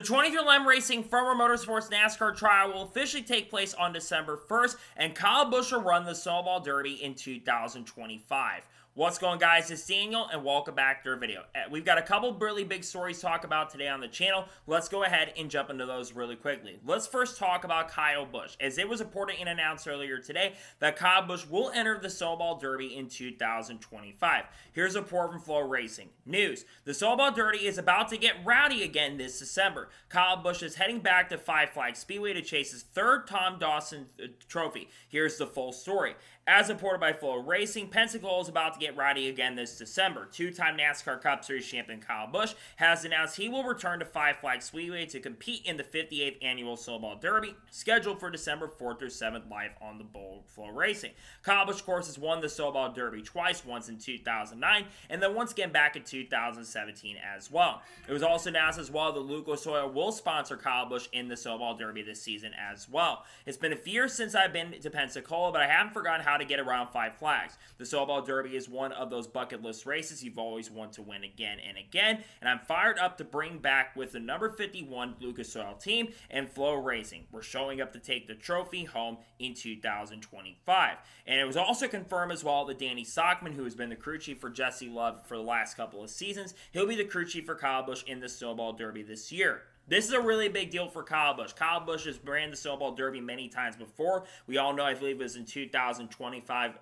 23LM Racing Front Row Motorsports NASCAR trial will officially take place on December 1st, and Kyle Busch will run the Snowball Derby in 2025. What's going on, guys? It's Daniel, and welcome back to our video. We've got a couple really big stories to talk about today on the channel. Let's go ahead and jump into those really quickly. Let's first talk about Kyle Busch, as it was reported and announced earlier today that Kyle Busch will enter the Snowball Derby in 2025. Here's a report from Flow Racing. News: the Snowball Derby is about to get rowdy again this December. Kyle Busch is heading back to Five Flags Speedway to chase his third Tom Dawson trophy. Here's the full story. As reported by Flow Racing, Pensacola is about to get rowdy again this December. Two-time NASCAR Cup Series champion Kyle Busch has announced he will return to Five Flags Speedway to compete in the 58th annual Snowball Derby, scheduled for December 4th through 7th live on the Flow Racing. Kyle Busch, of course, has won the Snowball Derby twice, once in 2009, and then once again back in 2017 as well. It was also announced as well that Lucas Oil will sponsor Kyle Busch in the Snowball Derby this season as well. It's been a few years since I've been to Pensacola, but I haven't forgotten how to get around Five Flags. The Snowball Derby is one of those bucket list races you've always wanted to win again and again, and I'm fired up to bring back with the number 51 Lucas Oil team and Flow Racing. We're showing up to take the trophy home in 2025. And it was also confirmed as well that Danny Sockman, who has been the crew chief for Jesse Love for the last couple of seasons, he'll be the crew chief for Kyle Busch in the Snowball Derby this year. This is a really big deal for Kyle Busch. Kyle Busch has ran the Snowball Derby many times before. We all know, I believe it was in 2012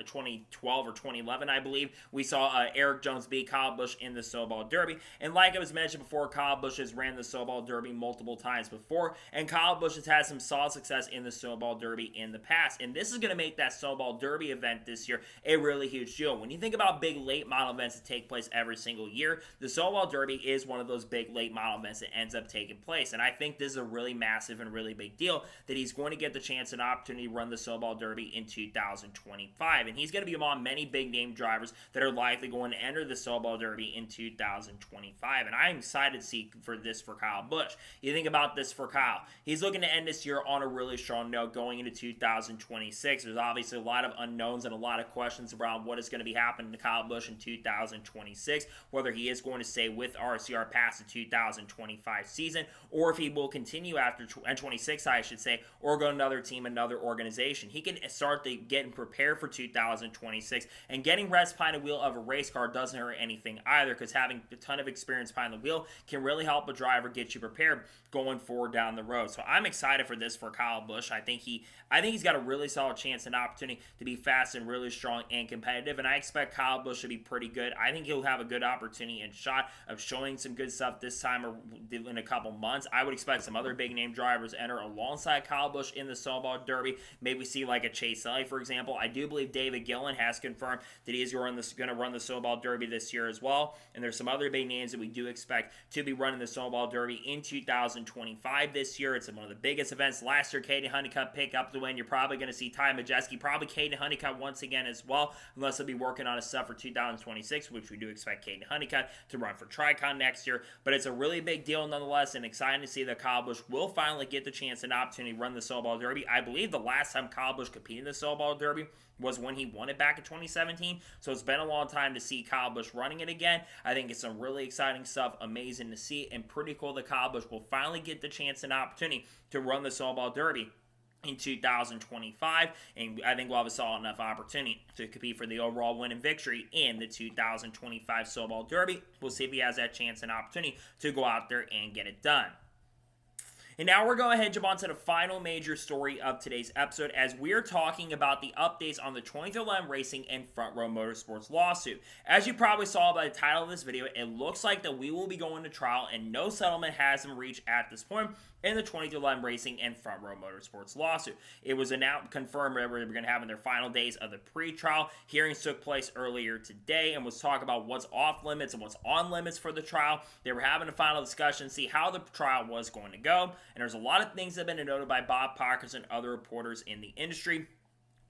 or 2011, I believe, we saw Eric Jones beat Kyle Busch in the Snowball Derby. And like I was mentioned before, Kyle Busch has ran the Snowball Derby multiple times before, and Kyle Busch has had some solid success in the Snowball Derby in the past. And this is going to make that Snowball Derby event this year a really huge deal. When you think about big late model events that take place every single year, the Snowball Derby is one of those big late model events that ends up taking place. And I think this is a really massive and really big deal that he's going to get the chance and opportunity to run the Snowball Derby in 2025. And he's going to be among many big name drivers that are likely going to enter the Snowball Derby in 2025. And I'm excited to see for Kyle Busch. You think about this for Kyle. He's looking to end this year on a really strong note going into 2026. There's obviously a lot of unknowns and a lot of questions around what is going to be happening to Kyle Busch in 2026, whether he is going to stay with RCR past the 2025 season, or if he will continue after 26, I should say, or go to another team, another organization. He can start getting prepared for 2026, and getting rest behind the wheel of a race car doesn't hurt anything either, because having a ton of experience behind the wheel can really help a driver get you prepared going forward down the road. So I'm excited for this for Kyle Busch. I think he's got a really solid chance and opportunity to be fast and really strong and competitive, and I expect Kyle Busch to be pretty good. I think he'll have a good opportunity and shot of showing some good stuff this time or in a couple months. I would expect some other big name drivers to enter alongside Kyle Busch in the Snowball Derby. Maybe see like a Chase Elliott, for example. I do believe David Gillen has confirmed that he is going to run the Snowball Derby this year as well. And there's some other big names that we do expect to be running the Snowball Derby in 2025 this year. It's one of the biggest events. Last year, Caden Honeycutt picked up the win. You're probably going to see Ty Majeski, probably Caden Honeycutt once again as well, unless they'll be working on his stuff for 2026, which we do expect Caden Honeycutt to run for Tricon next year. But it's a really big deal nonetheless, and exciting to see that Kyle Busch will finally get the chance and opportunity to run the Snowball Derby. I believe the last time Kyle Busch competed in the Snowball Derby was when he won it back in 2017. So it's been a long time to see Kyle Busch running it again. I think it's some really exciting stuff, amazing to see, and pretty cool that Kyle Busch will finally get the chance and opportunity to run the Snowball Derby in 2025, and I think we'll have a solid enough opportunity to compete for the overall win and victory in the 2025 Snowball Derby. We'll see if he has that chance and opportunity to go out there and get it done. And now we're going ahead and jump on to the final major story of today's episode, as we're talking about the updates on the 23LM Racing and Front Row Motorsports lawsuit. As you probably saw by the title of this video, it looks like that we will be going to trial, and no settlement has been reached at this point in the 23LM Racing and Front Row Motorsports lawsuit. It was confirmed that we're going to have in their final days of the pre-trial. Hearings took place earlier today, and was talk about what's off limits and what's on limits for the trial. They were having a final discussion, see how the trial was going to go. And there's a lot of things that have been noted by Bob Parkins and other reporters in the industry.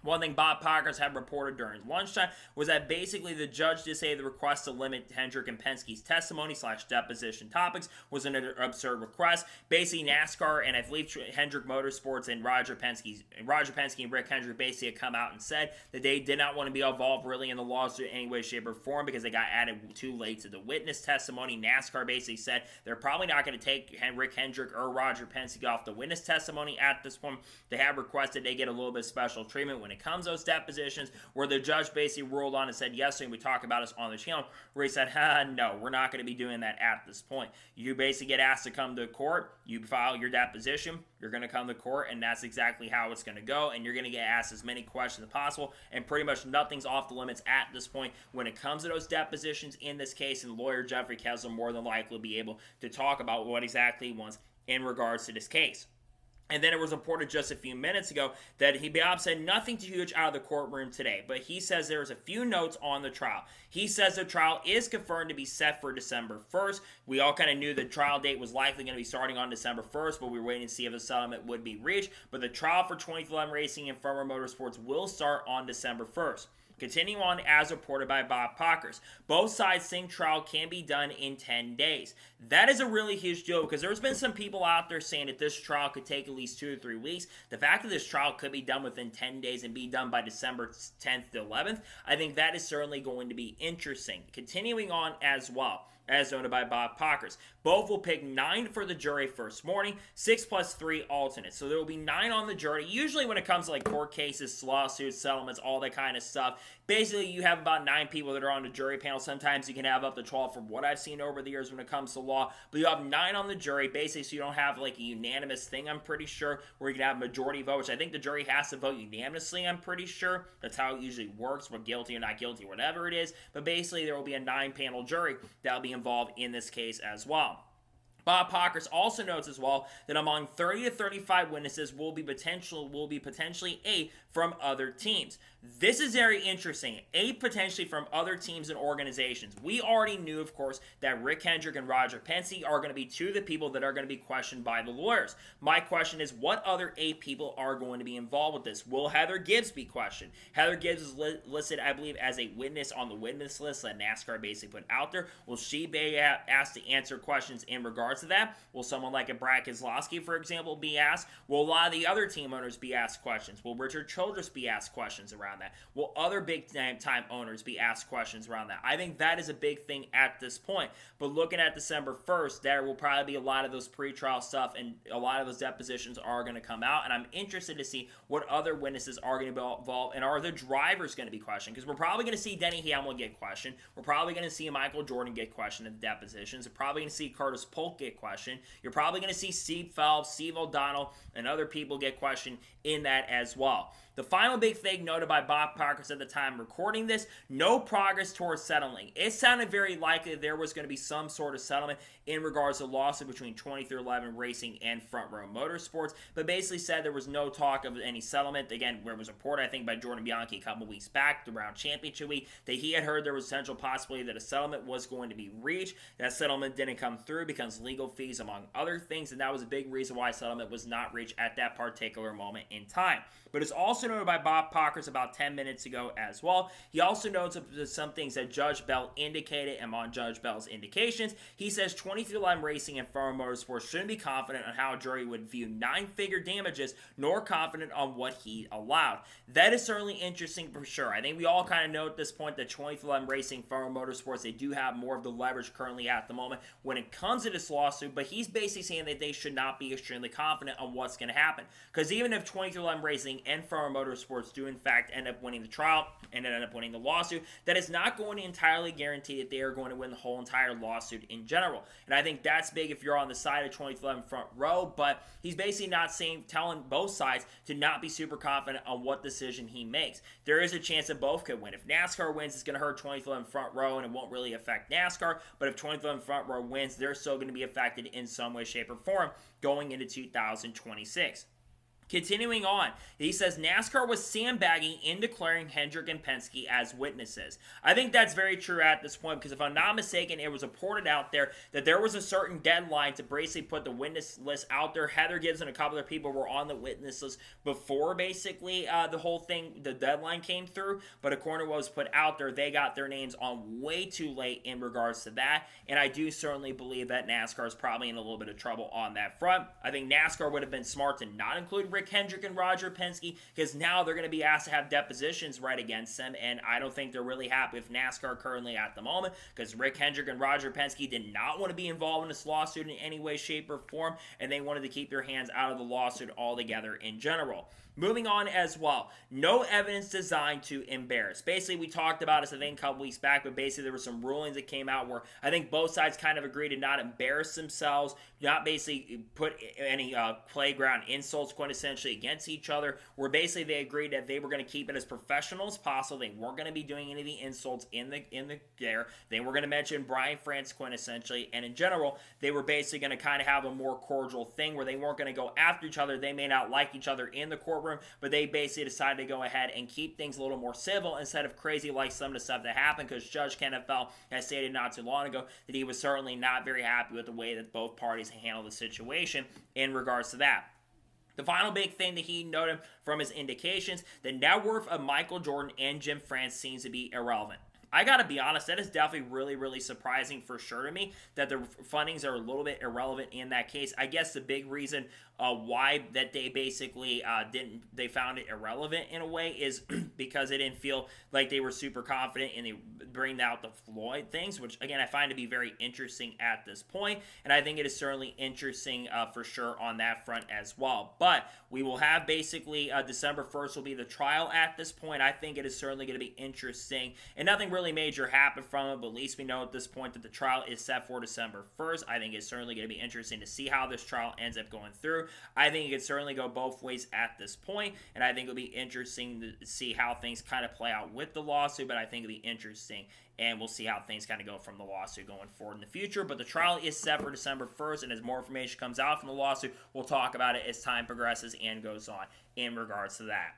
One thing Bob Parkers had reported during lunchtime was that basically the judge did say the request to limit Hendrick and Penske's testimony / deposition topics was an absurd request. Basically, NASCAR and I believe Hendrick Motorsports and Roger Penske and Rick Hendrick basically had come out and said that they did not want to be involved really in the lawsuit in any way, shape, or form because they got added too late to the witness testimony. NASCAR basically said they're probably not going to take Rick Hendrick or Roger Penske off the witness testimony at this point. They have requested they get a little bit of special treatment when it comes to those depositions, where the judge basically ruled on and said yesterday, we talked about this on the channel, where he said, no, we're not going to be doing that at this point. You basically get asked to come to court, you file your deposition, you're going to come to court, and that's exactly how it's going to go, and you're going to get asked as many questions as possible, and pretty much nothing's off the limits at this point when it comes to those depositions in this case, and lawyer Jeffrey Kessler more than likely will be able to talk about what exactly he wants in regards to this case. And then it was reported just a few minutes ago that Bob said nothing too huge out of the courtroom today, but he says there was a few notes on the trial. He says the trial is confirmed to be set for December 1st. We all kind of knew the trial date was likely going to be starting on December 1st, but we were waiting to see if a settlement would be reached. But the trial for 2311 Racing and Farmer Motorsports will start on December 1st. Continuing on, as reported by Bob Parkers, both sides think trial can be done in 10 days. That is a really huge deal because there's been some people out there saying that this trial could take at least 2 to 3 weeks. The fact that this trial could be done within 10 days and be done by December 10th to 11th, I think that is certainly going to be interesting. Continuing on as well, as noted by Bob Parkers, both will pick 9 for the jury first morning, 6 plus 3 alternates. So there will be 9 on the jury. Usually when it comes to like court cases, lawsuits, settlements, all that kind of stuff, basically you have about 9 people that are on the jury panel. Sometimes you can have up to 12 from what I've seen over the years when it comes to law, but you have 9 on the jury basically, so you don't have like a unanimous thing, I'm pretty sure, where you can have majority vote, which I think the jury has to vote unanimously, I'm pretty sure. That's how it usually works, whether guilty or not guilty, whatever it is. But basically there will be a 9-panel jury that will be involved in this case as well. Bob Parkers also notes as well that among 30 to 35 witnesses will be potentially 8 from other teams. This is very interesting. 8 potentially from other teams and organizations. We already knew, of course, that Rick Hendrick and Roger Penske are going to be 2 of the people that are going to be questioned by the lawyers. My question is, what other 8 people are going to be involved with this? Will Heather Gibbs be questioned? Heather Gibbs is listed, I believe, as a witness on the witness list that NASCAR basically put out there. Will she be asked to answer questions in regards to that? Will someone like a Brad Keselowski, for example, be asked? Will a lot of the other team owners be asked questions? Will Richard Childress be asked questions around that? Will other big-time owners be asked questions around that? I think that is a big thing at this point. But looking at December 1st, there will probably be a lot of those pretrial stuff, and a lot of those depositions are going to come out, and I'm interested to see what other witnesses are going to be involved, and are the drivers going to be questioned? Because we're probably going to see Denny Hamlin get questioned. We're probably going to see Michael Jordan get questioned in the depositions. We're probably going to see Curtis Polk get questioned. You're probably going to see Steve Phelps, Steve O'Donnell, and other people get questioned in that as well. The final big thing noted by Bob Parkers at the time recording this, no progress towards settling. It sounded very likely that there was going to be some sort of settlement in regards to the lawsuit between 2311 Racing and Front Row Motorsports, but basically said there was no talk of any settlement. Again, where it was reported, I think, by Jordan Bianchi a couple weeks back around championship week, that he had heard there was potential possibility that a settlement was going to be reached. That settlement didn't come through because legal fees, among other things, and that was a big reason why settlement was not reached at that particular moment in time. But it's also noted by Bob Parkers about 10 minutes ago as well. He also notes some things that Judge Bell indicated, and on Judge Bell's indications, he says 2311 Racing and Farmer Motorsports shouldn't be confident on how a jury would view 9-figure damages, nor confident on what he allowed. That is certainly interesting for sure. I think we all kind of know at this point that 2311 Racing, Farmer Motorsports, they do have more of the leverage currently at the moment when it comes to this lawsuit, but he's basically saying that they should not be extremely confident on what's going to happen. Because even if 2311 Racing and Farmer Motorsports do in fact end up winning the trial and end up winning the lawsuit, that is not going to entirely guarantee that they are going to win the whole entire lawsuit in general. And I think that's big if you're on the side of 2311 Front Row, but he's basically not telling both sides to not be super confident on what decision he makes. There is a chance that both could win. If NASCAR wins, it's going to hurt 2311 Front Row and it won't really affect NASCAR, but if 2311 Front Row wins, they're still going to be affected in some way, shape, or form going into 2026. Continuing on, he says NASCAR was sandbagging in declaring Hendrick and Penske as witnesses. I think that's very true at this point because if I'm not mistaken, it was reported out there that there was a certain deadline to basically put the witness list out there. Heather Gibbs and a couple other people were on the witness list before basically the whole thing, the deadline came through, but according to what was put out there, they got their names on way too late in regards to that, and I do certainly believe that NASCAR is probably in a little bit of trouble on that front. I think NASCAR would have been smart to not include Rick Hendrick and Roger Penske because now they're going to be asked to have depositions right against them, and I don't think they're really happy with NASCAR currently at the moment because Rick Hendrick and Roger Penske did not want to be involved in this lawsuit in any way, shape, or form, and they wanted to keep their hands out of the lawsuit altogether in general. Moving on as well, no evidence designed to embarrass. Basically, we talked about this, I think, a couple weeks back, but basically there were some rulings that came out where I think both sides kind of agreed to not embarrass themselves, not basically put any playground insults quintessentially against each other, where basically they agreed that they were going to keep it as professional as possible. They weren't going to be doing any of the insults in the there. They were going to mention Brian France quintessentially, and in general, they were basically going to kind of have a more cordial thing where they weren't going to go after each other. They may not like each other in the courtroom, but they basically decided to go ahead and keep things a little more civil instead of crazy like some of the stuff that happened, because Judge Kenneth Fell has stated not too long ago that he was certainly not very happy with the way that both parties handled the situation in regards to that. The final big thing that he noted from his indications, the net worth of Michael Jordan and Jim France seems to be irrelevant. I gotta be honest, that is definitely really, really surprising for sure to me that the fundings are a little bit irrelevant in that case. I guess the big reason why that they basically they found it irrelevant in a way is because they didn't feel like they were super confident in bringing out the Floyd things, which again I find to be very interesting at this point, and I think it is certainly interesting for sure on that front as well. But we will have basically December 1st will be the trial at this point. I think it is certainly going to be interesting, and nothing really major happened from it, but at least we know at this point that the trial is set for December 1st. I think it's certainly going to be interesting to see how this trial ends up going through. I think it could certainly go both ways at this point, and I think it'll be interesting to see how things kind of play out with the lawsuit, but I think it'll be interesting, and we'll see how things kind of go from the lawsuit going forward in the future. But the trial is set for December 1st, and as more information comes out from the lawsuit, we'll talk about it as time progresses and goes on in regards to that.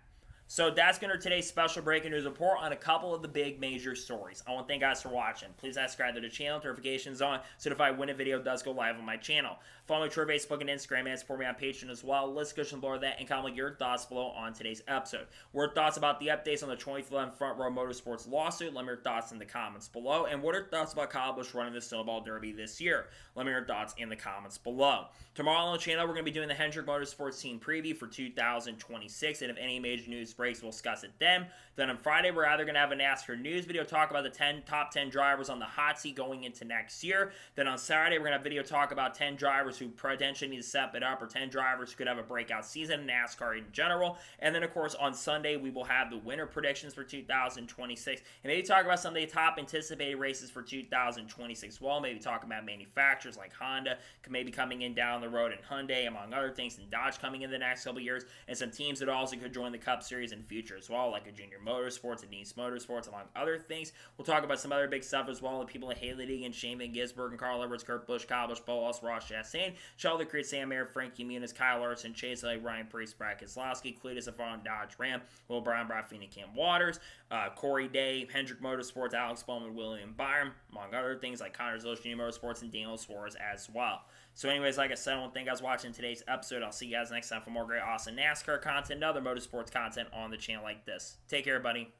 So that's going to be today's special breaking news report on a couple of the big major stories. I want to thank you guys for watching. Please subscribe to the channel, notifications on, so if I win a video does go live on my channel. Follow me on Twitter, Facebook, and Instagram, and support me on Patreon as well. Let's go below that and comment your thoughts below on today's episode. What are thoughts about the updates on the 2011 Front Row Motorsports lawsuit? Let me know your thoughts in the comments below. And what are thoughts about Kyle Busch running the Snowball Derby this year? Let me know your thoughts in the comments below. Tomorrow on the channel, we're going to be doing the Hendrick Motorsports team preview for 2026, and if any major news breaks, we'll discuss it then. Then on Friday, we're either going to have a NASCAR news video, talk about the top 10 drivers on the hot seat going into next year. Then on Saturday, we're going to have a video talk about 10 drivers who potentially need to step it up, or 10 drivers who could have a breakout season in NASCAR in general. And then, of course, on Sunday, we will have the winter predictions for 2026, and maybe talk about some of the top anticipated races for 2026 well. Maybe talk about manufacturers like Honda, maybe coming in down the road, and Hyundai, among other things, and Dodge coming in the next couple years, and some teams that also could join the Cup Series in future as well, like a Junior Motorsports and Nice Motorsports, among other things. We'll talk about some other big stuff as well, the people like Haley Deegan, Shane Van Gisbergen, and Carl Edwards, Kurt Busch, Kyle Busch, Bo Ross, Chastain, Sheldon Creed, Sam Mayer, Frankie Muniz, Kyle Larson, Chase Elliott, Ryan Priest, Brad Keselowski, Cletus Afron, Dodge Ram, Will Brown, Brad Feeney, Cam Waters, Corey Day, Hendrick Motorsports, Alex Bowman, William Byron, among other things like Connor Zilch, Junior Motorsports, and Daniel Suarez as well. So anyways, like I said, I want to thank you guys for watching today's episode. I'll see you guys next time for more great, awesome NASCAR content and other motorsports content on the channel like this. Take care, everybody.